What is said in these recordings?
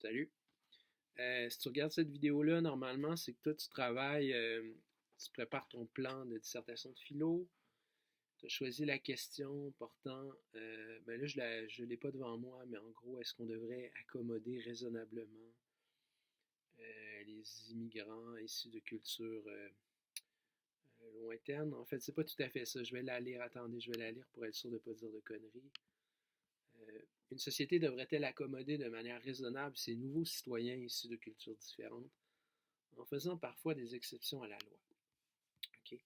Salut. Si tu regardes cette vidéo-là, normalement, c'est que toi, tu travailles, tu prépares ton plan de dissertation de philo, tu as choisi la question portant, ben là, je l'ai pas devant moi, mais en gros, est-ce qu'on devrait accommoder raisonnablement les immigrants issus de cultures lointaines? En fait, c'est pas tout à fait ça. Je vais la lire, attendez, je vais la lire pour être sûr de ne pas dire de conneries. Euh, une société devrait-elle accommoder de manière raisonnable ses nouveaux citoyens issus de cultures différentes, en faisant parfois des exceptions à la loi? OK?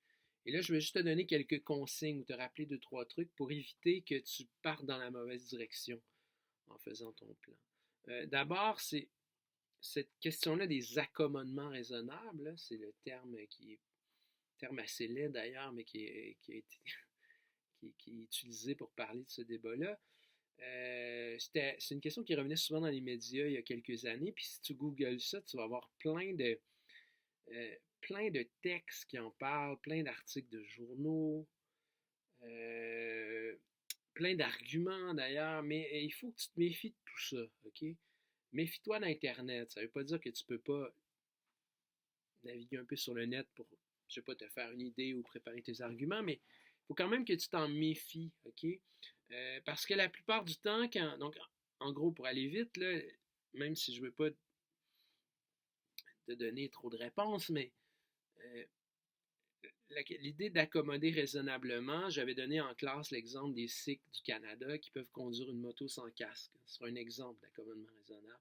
Et là, je vais juste te donner quelques consignes ou te rappeler deux, trois trucs pour éviter que tu partes dans la mauvaise direction en faisant ton plan. D'abord, c'est cette question-là des accommodements raisonnables, c'est le terme qui est terme assez laid d'ailleurs, mais qui a été qui est utilisé pour parler de ce débat-là. C'est une question qui revenait souvent dans les médias il y a quelques années, puis si tu googles ça, tu vas avoir euh, plein de textes qui en parlent, plein d'articles de journaux, euh, plein d'arguments d'ailleurs, mais il faut que tu te méfies de tout ça, OK? Méfie-toi d'Internet, ça ne veut pas dire que tu ne peux pas naviguer un peu sur le net pour, je sais pas, te faire une idée ou préparer tes arguments, mais il faut quand même que tu t'en méfies, OK? Parce que la plupart du temps, donc, en gros, pour aller vite, là, même si je ne veux pas te donner trop de réponses, mais euh, l'idée d'accommoder raisonnablement, j'avais donné en classe l'exemple des Sikhs du Canada qui peuvent conduire une moto sans casque. Ce sera un exemple d'accommodement raisonnable.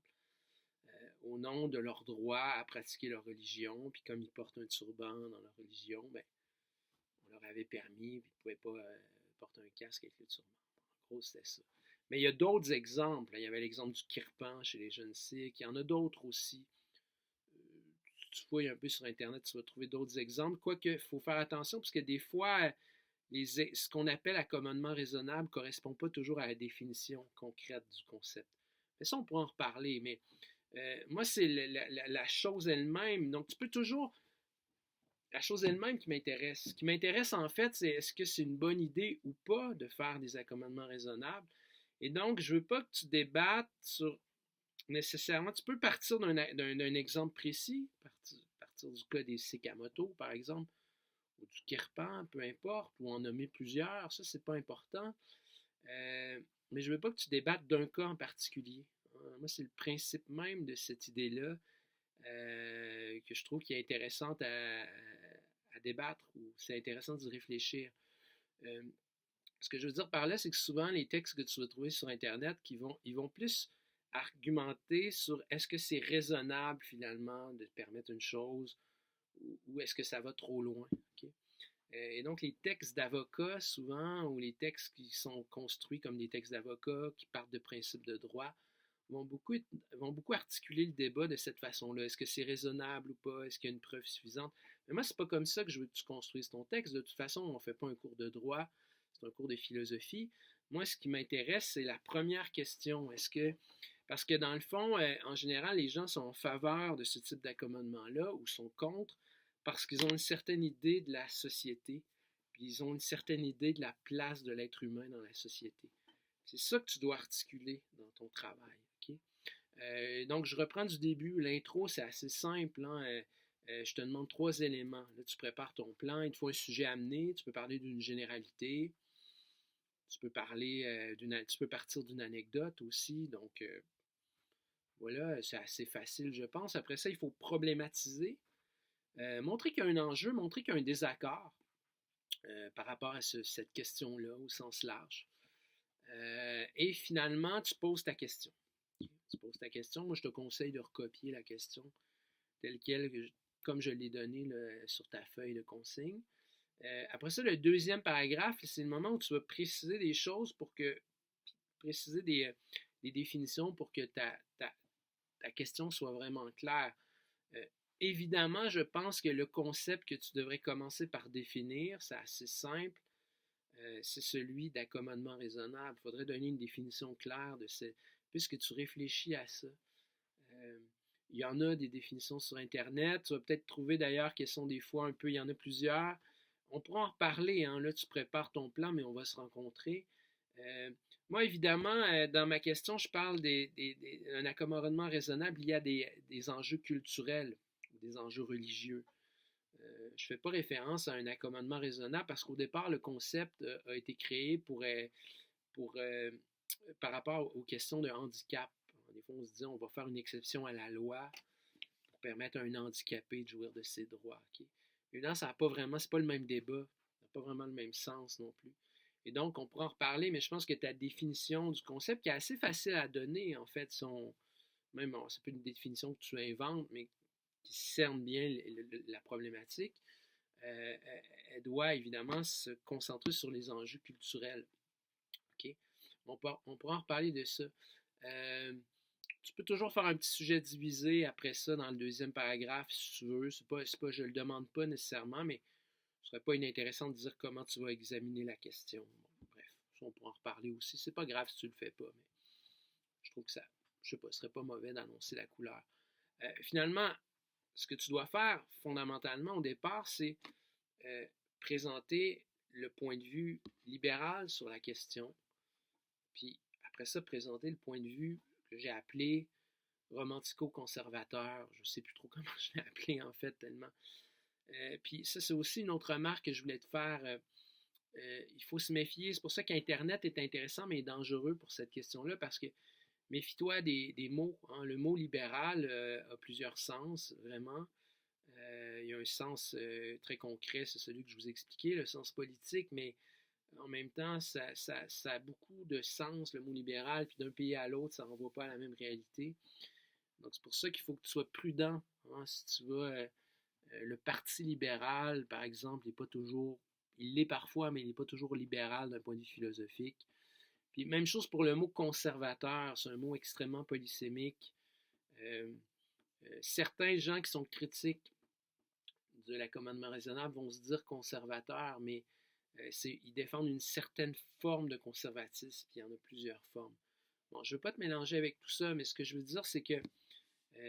Au nom de leur droit à pratiquer leur religion, puis comme ils portent un turban dans leur religion, ben, on leur avait permis, puis ils ne pouvaient pas porter un casque avec le turban. En gros, c'était ça. Mais il y a d'autres exemples. Il y avait l'exemple du kirpan chez les jeunes Sikhs. Il y en a d'autres aussi. Tu fouilles un peu sur Internet, tu vas trouver d'autres exemples. Quoique, il faut faire attention parce que des fois, ce qu'on appelle accommodement raisonnable ne correspond pas toujours à la définition concrète du concept. Mais ça, on pourra en reparler. Mais moi, c'est la chose elle-même. Donc, tu peux toujours. La chose elle-même qui m'intéresse. Ce qui m'intéresse, en fait, c'est est-ce que c'est une bonne idée ou pas de faire des accommodements raisonnables. Et donc, je ne veux pas que tu débattes sur nécessairement. Tu peux partir d'un exemple précis, partir du cas des Sikamoto, par exemple, ou du Kirpan, peu importe, ou en nommer plusieurs. Ça, c'est pas important. Mais je ne veux pas que tu débattes d'un cas en particulier. Moi, c'est le principe même de cette idée-là que je trouve qui est intéressante à débattre ou c'est intéressant d'y réfléchir. Euh, Ce que je veux dire par là, c'est que souvent, les textes que tu vas trouver sur Internet, ils vont plus argumenter sur est-ce que c'est raisonnable finalement de permettre une chose ou est-ce que ça va trop loin. Okay? Et donc, les textes d'avocats, souvent, ou les textes qui sont construits comme des textes d'avocats, qui partent de principes de droit, vont beaucoup, vont beaucoup articuler le débat de cette façon-là. Est-ce que c'est raisonnable ou pas? Est-ce qu'il y a une preuve suffisante? Mais moi, c'est pas comme ça que je veux que tu construises ton texte. De toute façon, on ne fait pas un cours de droit, c'est un cours de philosophie. Moi, ce qui m'intéresse, c'est la première question. Parce que dans le fond, en général, les gens sont en faveur de ce type d'accommodement-là ou sont contre parce qu'ils ont une certaine idée de la société, puis ils ont une certaine idée de la place de l'être humain dans la société. C'est ça que tu dois articuler dans ton travail. Okay? Donc, je reprends du début. L'intro, c'est assez simple. Hein? Je te demande trois éléments. Là, tu prépares ton plan. Il te faut un sujet amené. Tu peux parler d'une généralité. Tu peux partir d'une anecdote aussi. Donc, voilà, c'est assez facile, je pense. Après ça, il faut problématiser. Montrer qu'il y a un enjeu, montrer qu'il y a un désaccord par rapport à cette question-là au sens large. Et finalement, tu poses ta question. Tu poses ta question. Moi, je te conseille de recopier la question telle quelle, comme je l'ai donnée sur ta feuille de consigne. Après ça, le deuxième paragraphe, c'est le moment où tu vas préciser des choses préciser des définitions pour que ta question soit vraiment claire. Euh, Évidemment, je pense que le concept que tu devrais commencer par définir, c'est assez simple. C'est celui d'accommodement raisonnable. Il faudrait donner une définition claire puisque tu réfléchis à ça. Euh, il y en a des définitions sur Internet. Tu vas peut-être trouver d'ailleurs qu'elles sont des fois un peu, il y en a plusieurs. On pourra en reparler. Hein. Là, tu prépares ton plan, mais on va se rencontrer. Euh, Moi, évidemment, dans ma question, je parle d'un accommodement raisonnable lié à des enjeux culturels, des enjeux religieux. Je ne fais pas référence à un accommodement raisonnable parce qu'au départ, le concept a été créé pour par rapport aux questions de handicap. Des fois, on se dit on va faire une exception à la loi pour permettre à un handicapé de jouir de ses droits. Okay? Évidemment, ça n'a pas vraiment, c'est pas le même débat, ça n'a pas vraiment le même sens non plus. Et donc, on pourra en reparler, mais je pense que ta définition du concept, qui est assez facile à donner, en fait, même, c'est pas une définition que tu inventes, mais qui cerne bien la problématique, euh, elle doit évidemment se concentrer sur les enjeux culturels. Okay? On pourra en reparler de ça. Euh, Tu peux toujours faire un petit sujet divisé après ça dans le deuxième paragraphe si tu veux. Je ne le demande pas nécessairement, mais ce serait pas inintéressant de dire comment tu vas examiner la question. Bon, bref, ça, on pourra en reparler aussi. C'est pas grave si tu le fais pas, mais je trouve que ça, je sais pas, ce serait pas mauvais d'annoncer la couleur. Finalement, ce que tu dois faire fondamentalement au départ, c'est euh, présenter le point de vue libéral sur la question, puis après ça, présenter le point de vue que j'ai appelé romantico-conservateur. Je ne sais plus trop comment je l'ai appelé en fait, tellement. Puis ça, c'est aussi une autre remarque que je voulais te faire. Il faut se méfier. C'est pour ça qu'Internet est intéressant, mais dangereux pour cette question-là, parce que méfie-toi des mots. Hein. Le mot libéral a plusieurs sens, vraiment. Il y a un sens très concret, c'est celui que je vous ai expliqué, le sens politique, mais en même temps, ça a beaucoup de sens, le mot libéral, puis d'un pays à l'autre, ça ne renvoie pas à la même réalité. Donc, c'est pour ça qu'il faut que tu sois prudent. Hein, si tu vas, le Parti libéral, par exemple, il l'est parfois, mais il n'est pas toujours libéral d'un point de vue philosophique. Puis, même chose pour le mot conservateur, c'est un mot extrêmement polysémique. Euh, Certains gens qui sont critiques de l'accommodement raisonnable vont se dire conservateurs, mais ils défendent une certaine forme de conservatisme, puis il y en a plusieurs formes. Bon, je ne veux pas te mélanger avec tout ça, mais ce que je veux dire, c'est que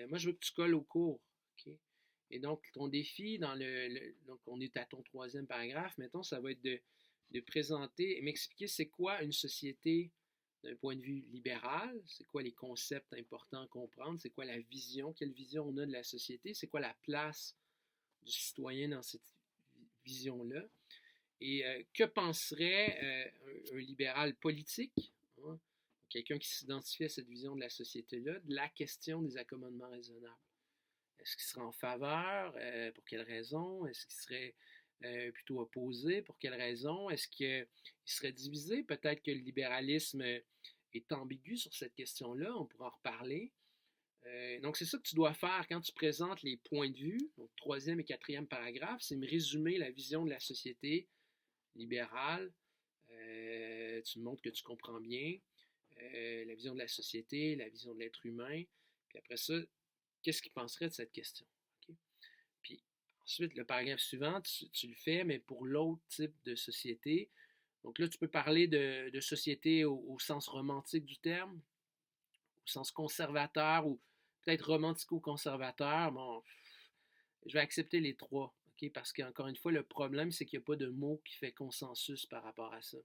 moi, je veux que tu colles au cours. Okay? Et donc, ton défi, donc on est à ton troisième paragraphe, mettons, ça va être de présenter et m'expliquer c'est quoi une société d'un point de vue libéral, c'est quoi les concepts importants à comprendre, c'est quoi la vision, quelle vision on a de la société, c'est quoi la place du citoyen dans cette vision-là, et que penserait un libéral politique, hein, quelqu'un qui s'identifie à cette vision de la société-là, de la question des accommodements raisonnables. Est-ce qu'il serait en faveur? Pour quelle raison? Est-ce qu'il serait plutôt opposé? Pour quelle raison? Est-ce qu'il serait divisé? Peut-être que le libéralisme est ambigu sur cette question-là. On pourra en reparler. Donc, c'est ça que tu dois faire quand tu présentes les points de vue. Donc, troisième et quatrième paragraphe, c'est me résumer la vision de la société libérale. Tu me montres que tu comprends bien la vision de la société, la vision de l'être humain. Puis après ça, qu'est-ce qu'il penserait de cette question? Okay? Puis ensuite, le paragraphe suivant, tu le fais, mais pour l'autre type de société. Donc là, tu peux parler de société au sens romantique du terme, au sens conservateur ou peut-être romantico-conservateur. Bon, je vais accepter les trois. Okay? Parce qu'encore une fois, le problème, c'est qu'il n'y a pas de mot qui fait consensus par rapport à ça.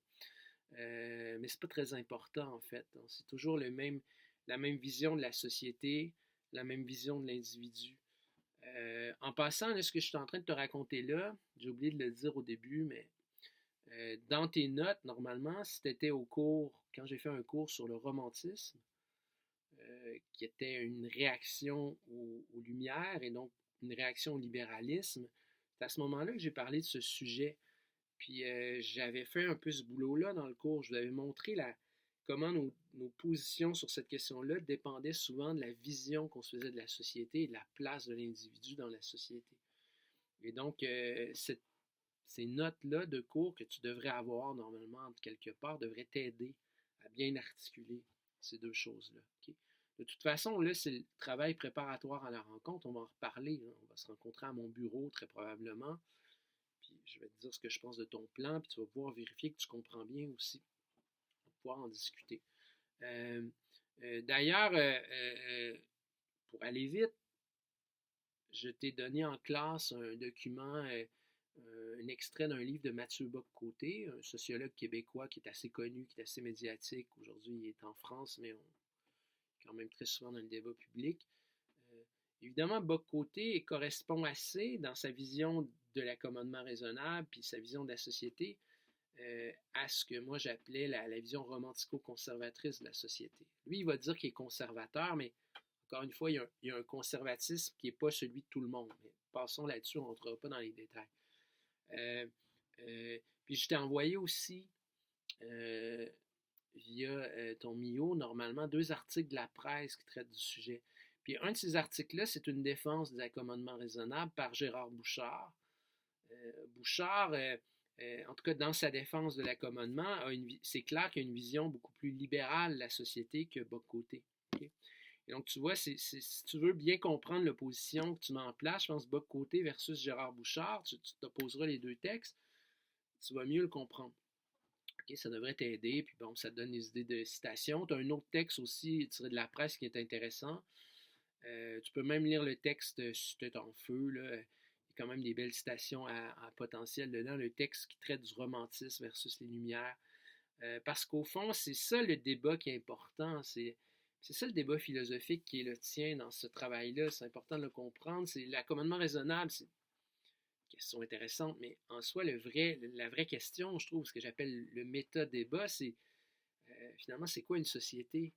Mais c'est pas très important en fait. C'est toujours la même vision de la société, la même vision de l'individu. En passant, là, ce que je suis en train de te raconter là, j'ai oublié de le dire au début, mais dans tes notes, normalement, si tu étais au cours, quand j'ai fait un cours sur le romantisme, qui était une réaction aux Lumières et donc une réaction au libéralisme, c'est à ce moment-là que j'ai parlé de ce sujet. Puis j'avais fait un peu ce boulot-là dans le cours. Je vous avais montré comment nos positions sur cette question-là dépendaient souvent de la vision qu'on se faisait de la société et de la place de l'individu dans la société. Et donc, ces notes-là de cours que tu devrais avoir normalement quelque part devraient t'aider à bien articuler ces deux choses-là. Okay? De toute façon, là, c'est le travail préparatoire à la rencontre. On va en reparler. Hein. On va se rencontrer à mon bureau très probablement. Puis je vais te dire ce que je pense de ton plan, puis tu vas pouvoir vérifier que tu comprends bien aussi. On va pouvoir en discuter. D'ailleurs, pour aller vite, je t'ai donné en classe un document un extrait d'un livre de Mathieu Bock-Côté, un sociologue québécois qui est assez connu, qui est assez médiatique. Aujourd'hui, il est en France, mais quand même très souvent dans le débat public. Euh, Évidemment, Bock-Côté correspond assez dans sa vision de l'accommodement raisonnable, puis sa vision de la société, à ce que moi j'appelais la vision romantico-conservatrice de la société. Lui, il va dire qu'il est conservateur, mais encore une fois, il y a un conservatisme qui n'est pas celui de tout le monde. Mais passons là-dessus, on ne rentrera pas dans les détails. Euh, Puis je t'ai envoyé aussi, euh, via ton Mio, normalement, 2 articles de la presse qui traitent du sujet. Puis un de ces articles-là, c'est une défense des accommodements raisonnables par Gérard Bouchard. Bouchard, en tout cas dans sa défense de l'accommodement, c'est clair qu'il a une vision beaucoup plus libérale de la société que Bock-Côté. Okay? Et donc, tu vois, si tu veux bien comprendre l'opposition que tu mets en place, je pense Bock-Côté versus Gérard Bouchard, tu t'opposeras les 2 textes, tu vas mieux le comprendre. Okay, ça devrait t'aider, puis bon, ça te donne des idées de citation. Tu as un autre texte aussi tiré de la presse qui est intéressant. Tu peux même lire le texte si tu es en feu. Là. Il y a quand même des belles citations à potentiel dedans. Le texte qui traite du romantisme versus les Lumières. Parce qu'au fond, c'est ça le débat qui est important. C'est ça le débat philosophique qui est le tien dans ce travail-là. C'est important de le comprendre. C'est l'accommodement raisonnable. C'est une question intéressante, mais en soi, la vraie question, je trouve, ce que j'appelle le méta-débat, c'est finalement, c'est quoi une société?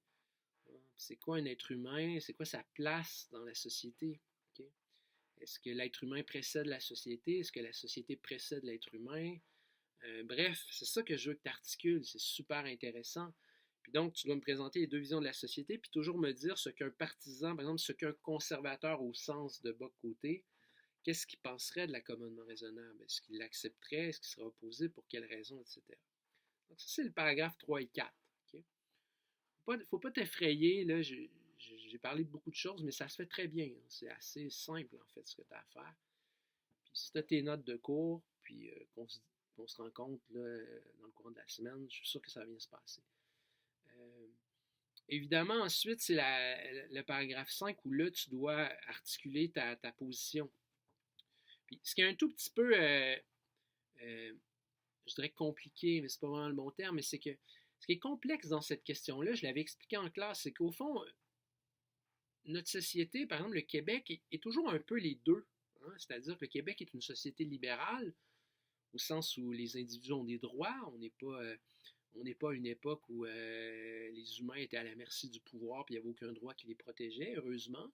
C'est quoi un être humain? C'est quoi sa place dans la société? Okay? Est-ce que l'être humain précède la société? Est-ce que la société précède l'être humain? Bref, c'est ça que je veux que tu articules. C'est super intéressant. Puis donc, tu dois me présenter les 2 visions de la société, puis toujours me dire ce qu'un partisan, par exemple, ce qu'un conservateur au sens de Bock-Côté, qu'est-ce qu'il penserait de l'accommodement raisonnable? Est-ce qu'il l'accepterait? Est-ce qu'il serait opposé? Pour quelles raisons? Etc. Donc, ça, c'est le paragraphe 3 et 4. Okay? Faut pas t'effrayer. Là, j'ai parlé de beaucoup de choses, mais ça se fait très bien. Hein. C'est assez simple, en fait, ce que tu as à faire. Puis si tu as tes notes de cours, puis qu'on se rencontre là, dans le courant de la semaine, je suis sûr que ça va bien se passer. Évidemment, ensuite, c'est le paragraphe 5 où là, tu dois articuler ta position. Puis, ce qui est un tout petit peu, je dirais compliqué, mais c'est pas vraiment le bon terme, mais c'est que ce qui est complexe dans cette question-là, je l'avais expliqué en classe, c'est qu'au fond, notre société, par exemple, le Québec, est toujours un peu les deux. Hein? C'est-à-dire que le Québec est une société libérale, au sens où les individus ont des droits. On n'est pas à une époque où les humains étaient à la merci du pouvoir et il n'y avait aucun droit qui les protégeait, heureusement.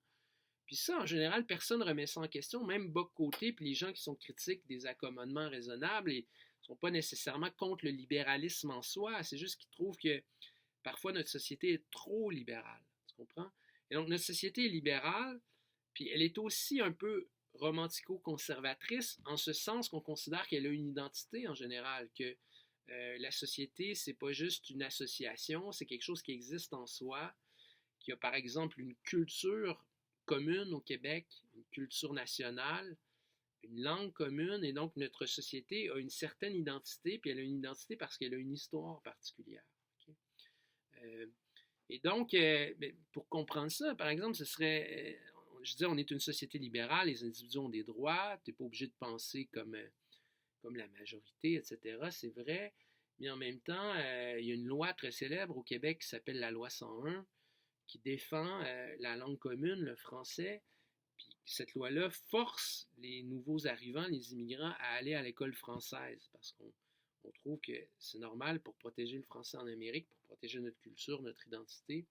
Puis ça, en général, personne ne remet ça en question, même Bock-Côté, puis les gens qui sont critiques des accommodements raisonnables et ne sont pas nécessairement contre le libéralisme en soi, c'est juste qu'ils trouvent que parfois notre société est trop libérale, tu comprends? Et donc notre société est libérale, puis elle est aussi un peu romantico-conservatrice, en ce sens qu'on considère qu'elle a une identité en général, que la société, c'est pas juste une association, c'est quelque chose qui existe en soi, qui a par exemple une culture commune au Québec, une culture nationale, une langue commune, et donc notre société a une certaine identité, puis elle a une identité parce qu'elle a une histoire particulière. Okay? Et donc, pour comprendre ça, par exemple, ce serait, je disais, on est une société libérale, les individus ont des droits, tu n'es pas obligé de penser comme la majorité, etc. C'est vrai, mais en même temps, il y a une loi très célèbre au Québec qui s'appelle la loi 101, qui défend la langue commune, le français. Puis cette loi-là force les nouveaux arrivants, les immigrants, à aller à l'école française parce qu'on trouve que c'est normal pour protéger le français en Amérique, pour protéger notre culture, notre identité.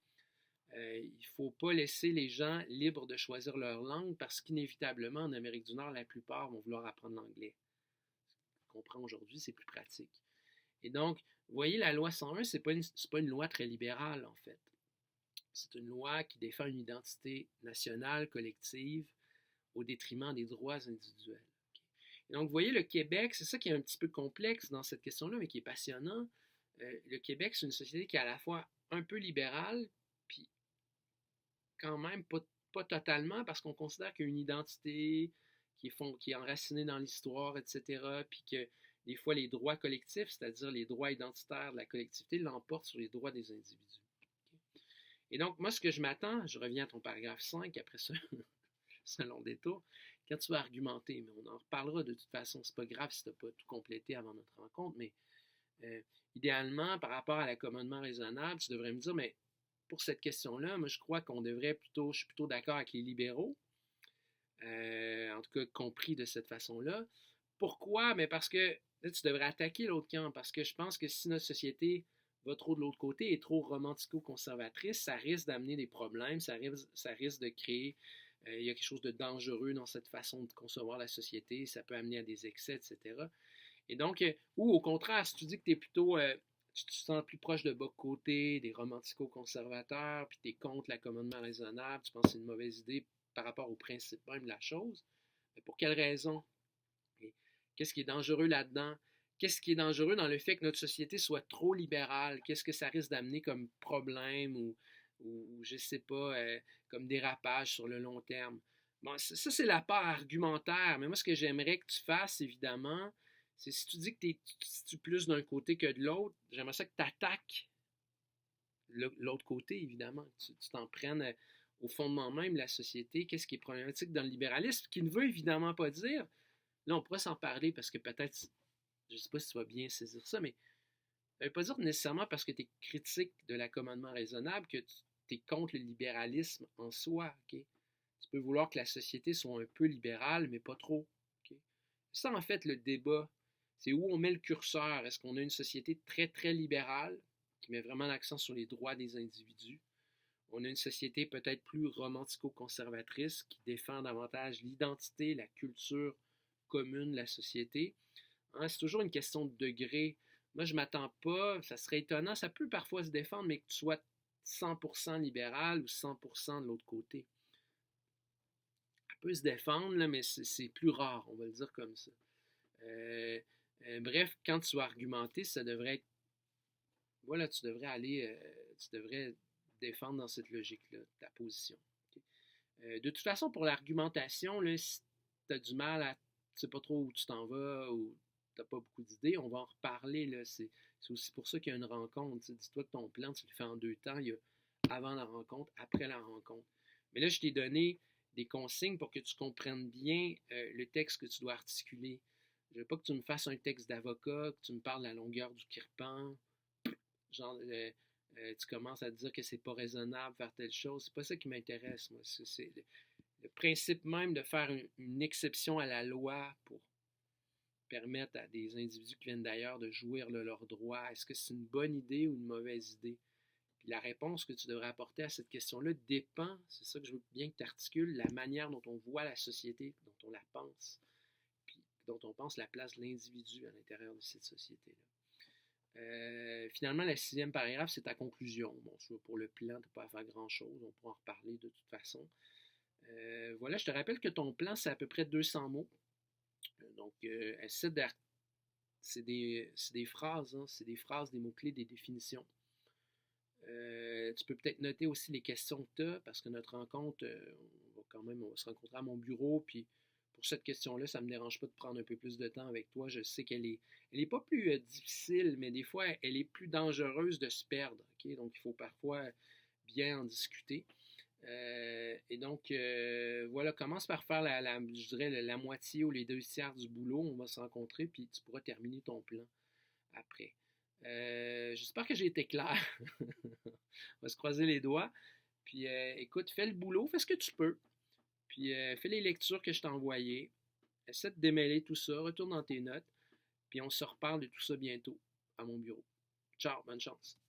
Il ne faut pas laisser les gens libres de choisir leur langue parce qu'inévitablement, en Amérique du Nord, la plupart vont vouloir apprendre l'anglais. On comprend aujourd'hui, c'est plus pratique. Et donc, vous voyez, la loi 101, ce n'est pas une loi très libérale, en fait. C'est une loi qui défend une identité nationale, collective, au détriment des droits individuels. Et donc, vous voyez, le Québec, c'est ça qui est un petit peu complexe dans cette question-là, mais qui est passionnant. Le Québec, c'est une société qui est à la fois un peu libérale, puis quand même pas totalement, parce qu'on considère qu'il y a une identité qui est enracinée dans l'histoire, etc., puis que des fois, les droits collectifs, c'est-à-dire les droits identitaires de la collectivité, l'emportent sur les droits des individus. Et donc, moi, ce que je m'attends, je reviens à ton paragraphe 5, après ça, selon des tours, quand tu vas argumenter, mais on en reparlera de toute façon, c'est pas grave si tu n'as pas tout complété avant notre rencontre, mais euh, idéalement, par rapport à l'accommodement raisonnable, tu devrais me dire, mais pour cette question-là, moi je crois qu'on devrait plutôt, je suis plutôt d'accord avec les libéraux, en tout cas compris de cette façon-là. Pourquoi? Mais parce que là, tu devrais attaquer l'autre camp, parce que je pense que si notre société va trop de l'autre côté, est trop romantico-conservatrice, ça risque d'amener des problèmes, ça risque de créer, il y a quelque chose de dangereux dans cette façon de concevoir la société, ça peut amener à des excès, etc. Et donc, ou au contraire, si tu dis que tu es plutôt, tu te sens plus proche de bas côté, des romantico-conservateurs, puis tu es contre l'accommodement raisonnable, tu penses que c'est une mauvaise idée par rapport au principe même de la chose, mais pour quelle raison? Et qu'est-ce qui est dangereux là-dedans? Qu'est-ce qui est dangereux dans le fait que notre société soit trop libérale? Qu'est-ce que ça risque d'amener comme problème ou je ne sais pas, comme dérapage sur le long terme? Bon, ça, c'est la part argumentaire, mais moi, ce que j'aimerais que tu fasses, évidemment, c'est si tu dis que tu es plus d'un côté que de l'autre, j'aimerais ça que tu attaques l'autre côté, évidemment. Tu t'en prennes au fondement même de la société. Qu'est-ce qui est problématique dans le libéralisme, qui ne veut évidemment pas dire, là, on pourrait s'en parler parce que peut-être, je ne sais pas si tu vas bien saisir ça, mais ça ne veut pas dire nécessairement parce que tu es critique de l'accommodement raisonnable que tu es contre le libéralisme en soi. Okay? Tu peux vouloir que la société soit un peu libérale, mais pas trop. Okay? C'est ça, en fait, le débat. C'est où on met le curseur. Est-ce qu'on a une société très, très libérale, qui met vraiment l'accent sur les droits des individus? On a une société peut-être plus romantico-conservatrice, qui défend davantage l'identité, la culture commune de la société. Hein, c'est toujours une question de degré. Moi, je ne m'attends pas, ça serait étonnant, ça peut parfois se défendre, mais que tu sois 100% libéral ou 100% de l'autre côté. Ça peut se défendre, là, mais c'est plus rare, on va le dire comme ça. Bref, quand tu vas argumenter, ça devrait être. Voilà, tu devrais aller. Tu devrais défendre dans cette logique-là ta position. Okay? De toute façon, pour l'argumentation, là, si tu as du mal à. Tu ne sais pas trop où tu t'en vas ou tu n'as pas beaucoup d'idées, on va en reparler. Là. C'est aussi pour ça qu'il y a une rencontre. Dis-toi que ton plan, tu le fais en 2 temps. Il y a avant la rencontre, après la rencontre. Mais là, je t'ai donné des consignes pour que tu comprennes bien le texte que tu dois articuler. Je ne veux pas que tu me fasses un texte d'avocat, que tu me parles de la longueur du kirpan, genre tu commences à te dire que c'est pas raisonnable faire telle chose. C'est pas ça qui m'intéresse, moi. C'est le principe même de faire une exception à la loi pour permettre à des individus qui viennent d'ailleurs de jouir de leurs droits. Est-ce que c'est une bonne idée ou une mauvaise idée? Puis la réponse que tu devrais apporter à cette question-là dépend, c'est ça que je veux bien que tu articules, la manière dont on voit la société, dont on la pense, puis dont on pense la place de l'individu à l'intérieur de cette société-là. Finalement, le 6e paragraphe, c'est ta conclusion. Bon, pour le plan, tu n'as pas à faire grand-chose. On pourra en reparler de toute façon. Voilà, je te rappelle que ton plan, c'est à peu près 200 mots. Donc, essaie de. C'est des phrases, hein, c'est des phrases, des mots-clés, des définitions. Tu peux peut-être noter aussi les questions que tu as, parce que notre rencontre, on va se rencontrer à mon bureau, puis pour cette question-là, ça ne me dérange pas de prendre un peu plus de temps avec toi. Je sais qu'elle est pas plus difficile, mais des fois, elle est plus dangereuse de se perdre. Okay? Donc, il faut parfois bien en discuter. Et donc, voilà, commence par faire je dirais la moitié ou les 2 tiers du boulot. On va se rencontrer, puis tu pourras terminer ton plan après. J'espère que j'ai été clair. On va se croiser les doigts. Puis écoute, fais le boulot, fais ce que tu peux. Puis fais les lectures que je t'ai envoyées. Essaie de démêler tout ça, retourne dans tes notes. Puis on se reparle de tout ça bientôt à mon bureau. Ciao, bonne chance.